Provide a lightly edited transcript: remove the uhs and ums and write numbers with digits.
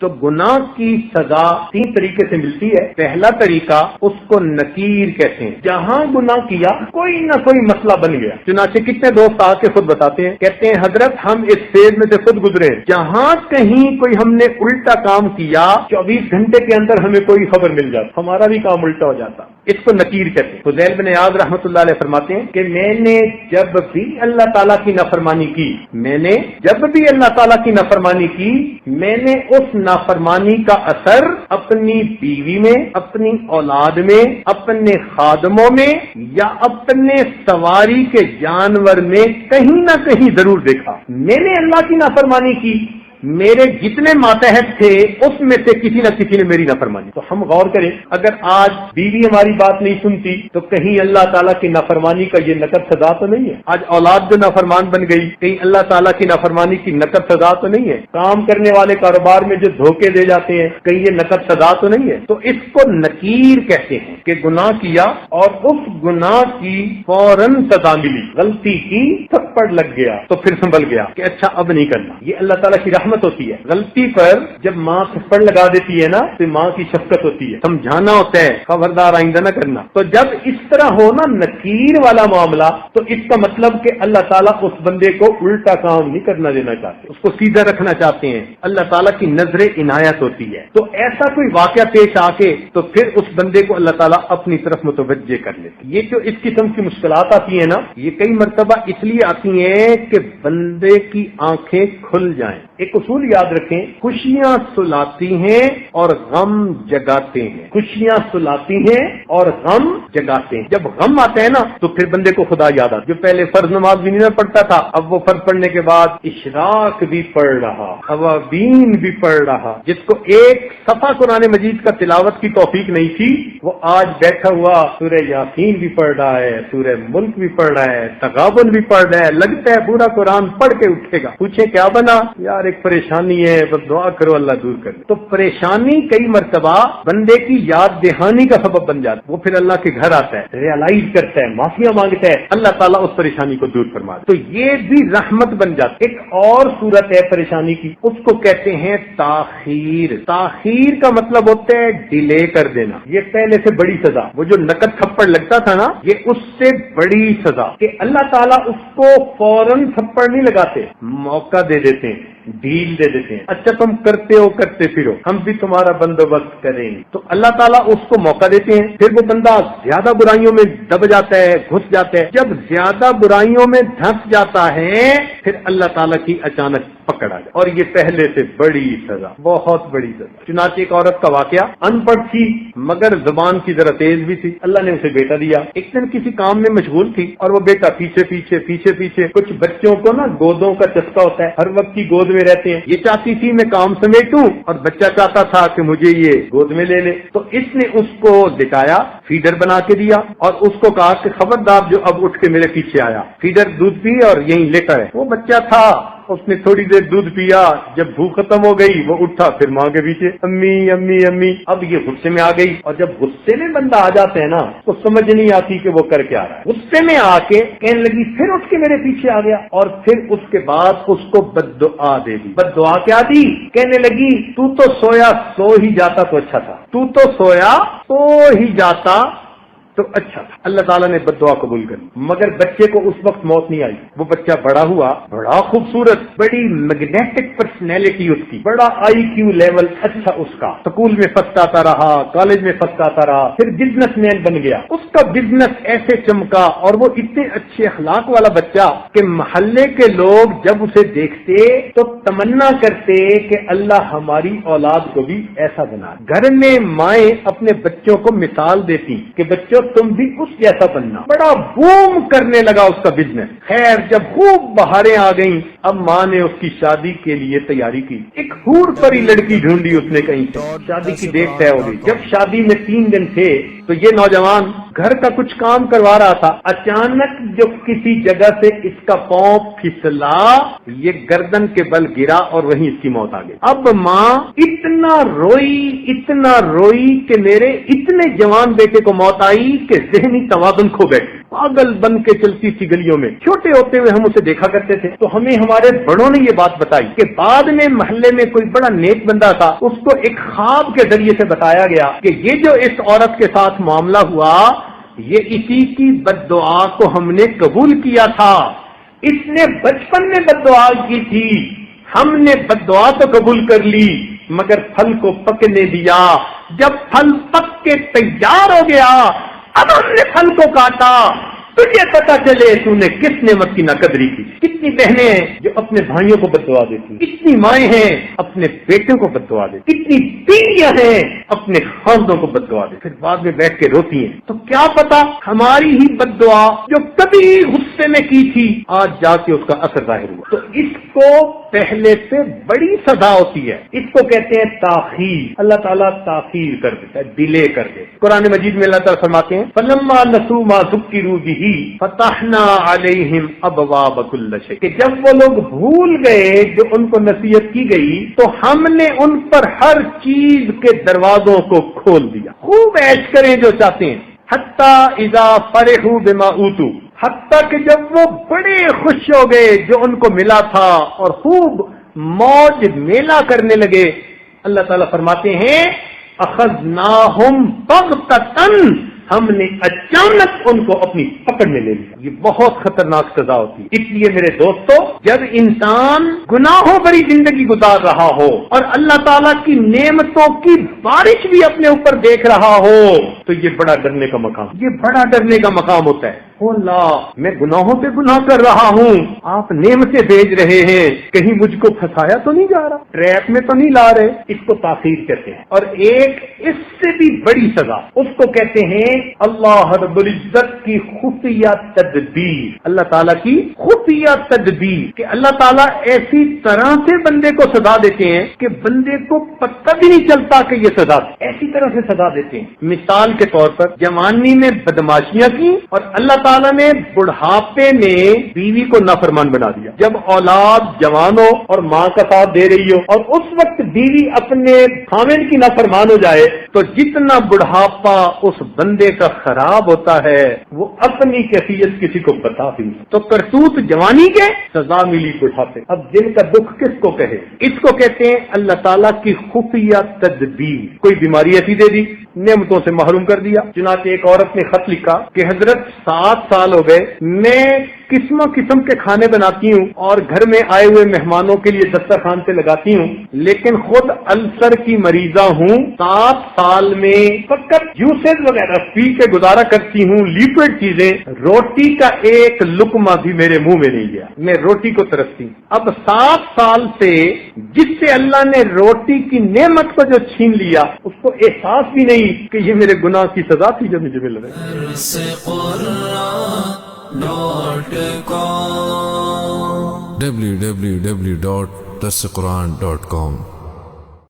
تو گناہ کی سزا 3 طریقے سے ملتی ہے۔ پہلا طریقہ اس کو نکیر کہتے ہیں، جہاں گناہ کیا کوئی نہ کوئی مسئلہ بن گیا۔ چنانچہ کتنے دوست آ کے خود بتاتے ہیں، کہتے ہیں حضرت ہم اس فیز میں سے خود گزرے، جہاں کہیں کوئی ہم نے الٹا کام کیا 24 گھنٹے کے اندر ہمیں کوئی خبر مل جاتا، ہمارا بھی کام الٹا ہو جاتا۔ اس کو نکیر کہتے ہیں۔ فضیل بن عیاض رحمۃ اللہ علیہ فرماتے ہیں کہ میں نے جب بھی اللہ تعالیٰ کی نافرمانی کی، میں نے اس نافرمانی کا اثر اپنی بیوی میں، اپنی اولاد میں، اپنے خادموں میں یا اپنے سواری کے جانور میں کہیں نہ کہیں ضرور دیکھا۔ میں نے اللہ کی نافرمانی کی، میرے جتنے ماتحت تھے اس میں سے کسی نہ کسی نے میری نافرمانی۔ تو ہم غور کریں، اگر آج بیوی ہماری بات نہیں سنتی تو کہیں اللہ تعالیٰ کی نافرمانی کا یہ نقد سزا تو نہیں ہے؟ آج اولاد جو نافرمان بن گئی، کہیں اللہ تعالیٰ کی نافرمانی کی نقد سزا تو نہیں ہے؟ کام کرنے والے کاروبار میں جو دھوکے دے جاتے ہیں، کہیں یہ نقد سزا تو نہیں ہے؟ تو اس کو نکیر کہتے ہیں کہ گناہ کیا اور اس گناہ کی فوراً سزا ملی، غلطی کی تھپڑ لگ گیا تو پھر سنبھل گیا کہ اچھا اب نہیں کرنا۔ یہ اللہ تعالیٰ کی رحمت ہوتی ہے۔ غلطی پر جب ماں تھپڑ لگا دیتی ہے نا تو ماں کی شفقت ہوتی ہے، سمجھانا ہوتا ہے خبردار آئندہ نہ کرنا۔ تو جب اس طرح ہونا نکیر والا معاملہ تو اس کا مطلب کہ اللہ تعالیٰ اس بندے کو الٹا کام نہیں کرنا دینا چاہتے، اس کو سیدھا رکھنا چاہتے ہیں۔ اللہ تعالیٰ کی نظر عنایت ہوتی ہے۔ تو ایسا کوئی واقعہ پیش آ کے تو پھر اس بندے کو اللہ تعالیٰ اپنی طرف متوجہ کر لیتے۔ یہ جو اس قسم کی مشکلات آتی ہیں نا، یہ کئی مرتبہ اس لیے آتی ہیں کہ بندے کی آنکھیں کھل جائیں۔ ایک اصول یاد رکھیں، خوشیاں سلاتی ہیں اور غم جگاتے ہیں، خوشیاں سلاتی ہیں اور غم جگاتے ہیں۔ جب غم آتا ہے نا تو پھر بندے کو خدا یاد آتا۔ جو پہلے فرض نماز بھی نہیں پڑھتا تھا، اب وہ فرض پڑھنے کے بعد اشراق بھی پڑھ رہا، اوابین بھی پڑھ رہا۔ جس کو ایک صفحہ قرآن مجید کا تلاوت کی توفیق نہیں تھی، وہ آج بیٹھا ہوا سورہ یاسین بھی پڑھ رہا ہے، سورہ ملک بھی پڑھ رہا ہے، تغابن بھی پڑھ رہا ہے۔ لگتا ہے پورا قرآن پڑھ کے اٹھے گا۔ پوچھے کیا بنا؟ یار ایک پریشانی ہے، بس دعا کرو اللہ دور کر دے۔ تو پریشانی کئی مرتبہ بندے کی یاد دہانی کا سبب بن جاتا ہے۔ وہ پھر اللہ کے گھر آتا ہے، ریئلائز کرتا ہے، معافیاں مانگتا ہے، اللہ تعالیٰ اس پریشانی کو دور فرما دے۔ تو یہ بھی رحمت بن جاتا ہے۔ ایک اور صورت ہے پریشانی کی، اس کو کہتے ہیں تاخیر۔ تاخیر کا مطلب ہوتا ہے ڈیلے کر دینا۔ یہ پہلے سے بڑی سزا، وہ جو نقد تھپڑ لگتا تھا نا، یہ اس سے بڑی سزا کہ اللہ تعالیٰ اس کو فوراً تھپڑ نہیں لگاتے، موقع دے دیتے ہیں، ڈھیل دے دیتے ہیں۔ اچھا تم کرتے ہو کرتے پھرو، ہم بھی تمہارا بندوبست کریں گے۔ تو اللہ تعالیٰ اس کو موقع دیتے ہیں، پھر وہ بندہ زیادہ برائیوں میں دب جاتا ہے، گھس جاتا ہے۔ جب زیادہ برائیوں میں دھنس جاتا ہے پھر اللہ تعالیٰ کی اچانک پکڑ آ جائے، اور یہ پہلے سے بڑی سزا، بہت بڑی سزا۔ چنانچہ ایک عورت کا واقعہ، ان پڑھ تھی مگر زبان کی ذرا تیز بھی تھی، اللہ نے اسے بیٹا دیا۔ ایک دن کسی کام میں مشغول تھی اور وہ بیٹا پیچھے پیچھے پیچھے پیچھے، کچھ بچوں کو نا گودوں کا چسکا ہوتا ہے، ہر وقت کی گود میں رہتے ہیں۔ یہ چاہتی تھی میں کام سمیٹوں اور بچہ چاہتا تھا کہ مجھے یہ گود میں لے لے، تو اس نے اس کو لٹایا، فیڈر بنا کے دیا اور اس کو کہا کہ خبردار جو اب اٹھ کے میرے پیچھے آیا۔ فیڈر دودھ پی اور یہیں لیٹا ہے۔ وہ بچہ تھا، اس نے تھوڑی دیر دودھ پیا، جب بھوک ختم ہو گئی وہ اٹھا، پھر ماں کے پیچھے امی امی امی۔ اب یہ غصے میں آ گئی، اور جب غصے میں بندہ آ جاتا ہے نا تو سمجھ نہیں آتی کہ وہ کر کے آ رہا ہے۔ غصے میں آ کے کہنے لگی، پھر اٹھ کے میرے پیچھے آ گیا، اور پھر اس کے بعد اس کو بد دعا دے دی۔ بد دعا کیا دی؟ کہنے لگی تو سویا سو ہی جاتا تو اچھا تھا، تو سویا سو ہی جاتا تو اچھا تھا۔ اللہ تعالیٰ نے بد دعا قبول کر لی، مگر بچے کو اس وقت موت نہیں آئی۔ وہ بچہ بڑا ہوا، بڑا خوبصورت، بڑی میگنیٹک پرسنالٹی اس کی، بڑا آئی کیو لیول اچھا اس کا، سکول میں فرسٹ آتا رہا، کالج میں فرسٹ آتا رہا، پھر بزنس مین بن گیا۔ اس کا بزنس ایسے چمکا اور وہ اتنے اچھے اخلاق والا بچہ کہ محلے کے لوگ جب اسے دیکھتے تو تمنا کرتے کہ اللہ ہماری اولاد کو بھی ایسا بنا۔ گھر میں مائیں اپنے بچوں کو مثال دیتی کہ بچوں تم بھی اس جیسا بننا۔ بڑا بوم کرنے لگا اس کا بزنس۔ خیر جب خوب بہاریں آ گئیں، اب ماں نے اس کی شادی کے لیے تیاری کی۔ ایک حور پری لڑکی ڈھونڈی اس نے کہیں سے، شادی کی ڈیٹ طے ہو گئی۔ جب شادی میں 3 دن تھے تو یہ نوجوان گھر کا کچھ کام کروا رہا تھا، اچانک جو کسی جگہ سے اس کا پاؤں پھسلا، یہ گردن کے بل گرا اور وہیں اس کی موت آ گئی۔ اب ماں اتنا روئی کہ میرے اتنے جوان بیٹے کو موت آئی کہ ذہنی توازن کھو بیٹھی۔ پاگل بن کے چلتی تھی گلیوں میں. چھوٹے ہوتے ہوئے ہم اسے دیکھا کرتے تھے تو ہمیں ہمارے بڑوں نے یہ بات بتائی کہ بعد میں محلے میں کوئی بڑا نیک بندہ تھا, اس کو ایک خواب کے ذریعے سے بتایا گیا کہ یہ جو اس عورت کے ساتھ معاملہ ہوا یہ اسی کی بد دعا کو ہم نے قبول کیا تھا. اس نے بچپن میں بد دعا کی تھی, ہم نے بد دعا تو قبول کر لی مگر پھل کو پکنے دیا. جب پھل پک کے تیار ہو گیا اب ہم نے پھل کو کاٹا, تجھے پتا چلے تو نے کس نعمت کی ناقدری کی. کتنی بہنیں ہیں جو اپنے بھائیوں کو بد دعا دیتی, کتنی مائیں ہیں اپنے بیٹوں کو بد دعا دیتی, کتنی بیویاں ہیں اپنے خاندوں کو بد دعا دیتی, پھر بعد میں بیٹھ کے روتی ہیں. تو کیا پتا ہماری ہی بد دعا جو کبھی غصے میں کی تھی آج جا کے اس کا اثر ظاہر ہوا. تو اس کو پہلے سے بڑی سزا ہوتی ہے, اس کو کہتے ہیں تاخیر. اللہ تعالیٰ تاخیر کر دیتا ہے, ڈیلے کر دیتا ہے. قرآن مجید میں اللہ تعالیٰ فرماتے ہیں فَلَمَّا نَسُوا مَا ذُكِّرُوا بِهِ فَتَحْنَا عَلَيْهِمْ أَبْوَابَ كُلِّ شَيْءٍ, کہ جب وہ لوگ بھول گئے جو ان کو نصیحت کی گئی تو ہم نے ان پر ہر چیز کے دروازوں کو کھول دیا. خوب عیش کریں جو چاہتے ہیں. حَتَّى إِذَا فَرِحُوا بِمَا أُوتُوا, حتیٰ کہ جب وہ بڑے خوش ہو گئے جو ان کو ملا تھا اور خوب موج میلہ کرنے لگے. اللہ تعالیٰ فرماتے ہیں اخذناہم بغتۃ, ہم نے اچانک ان کو اپنی پکڑ میں لے لیا. یہ بہت خطرناک سزا ہوتی ہے. اس لیے میرے دوستو جب انسان گناہوں بھری زندگی گزار رہا ہو اور اللہ تعالیٰ کی نعمتوں کی بارش بھی اپنے اوپر دیکھ رہا ہو تو یہ بڑا ڈرنے کا مقام, یہ بڑا ڈرنے کا مقام ہوتا ہے. اللہ میں گناہوں پہ گناہ کر رہا ہوں, آپ نعمتیں بھیج رہے ہیں, کہیں مجھ کو پھنسایا تو نہیں جا رہا, ٹریپ میں تو نہیں لا رہے. اس کو تاخیر کہتے ہیں. اور ایک اس سے بھی بڑی سزا اس کو کہتے ہیں اللہ رب العزت کی خفیہ تدبیر. اللہ تعالیٰ کی خفیہ تدبیر کہ اللہ تعالیٰ ایسی طرح سے بندے کو سزا دیتے ہیں کہ بندے کو پتہ بھی نہیں چلتا کہ یہ سزا, ایسی طرح سے سزا دیتے ہیں. مثال کے طور پر جوانی میں بدماشیاں کی اور اللہ تعالیٰ نے بڑھاپے میں بیوی کو نافرمان بنا دیا. جب اولاد جوان ہو اور ماں کا ساتھ دے رہی ہو اور اس وقت بیوی اپنے خاوند کی نافرمان ہو جائے تو جتنا بڑھاپا اس بندے کا خراب ہوتا ہے وہ اپنی کیفیت کسی کو بتا بھی نہیں. تو کرتوت جوانی کے, سزا ملی بڑھاپے. اب دل کا دکھ کس کو کہے, اس کو کہتے ہیں اللہ تعالیٰ کی خفیہ تدبیر. کوئی بیماری ایسی دے دی, نعمتوں سے محروم کر دیا. چنانچہ ایک عورت نے خط لکھا کہ حضرت 7 سال ہو گئے میں قسم قسم کے کھانے بناتی ہوں اور گھر میں آئے ہوئے مہمانوں کے لیے دسترخوان پہ لگاتی ہوں, لیکن خود السر کی مریضہ ہوں. 7 سال میں فقط جوسز وغیرہ پی کے گزارا کرتی ہوں, لیکوڈ چیزیں. روٹی کا ایک لقمہ بھی میرے منہ میں نہیں گیا, میں روٹی کو ترستی ہوں. اب 7 سال سے جس سے اللہ نے روٹی کی نعمت کو جو چھین لیا اس کو احساس بھی نہیں کہ یہ میرے گناہ کی سزا تھی جو مجھے مل رہی. www.darsequran.com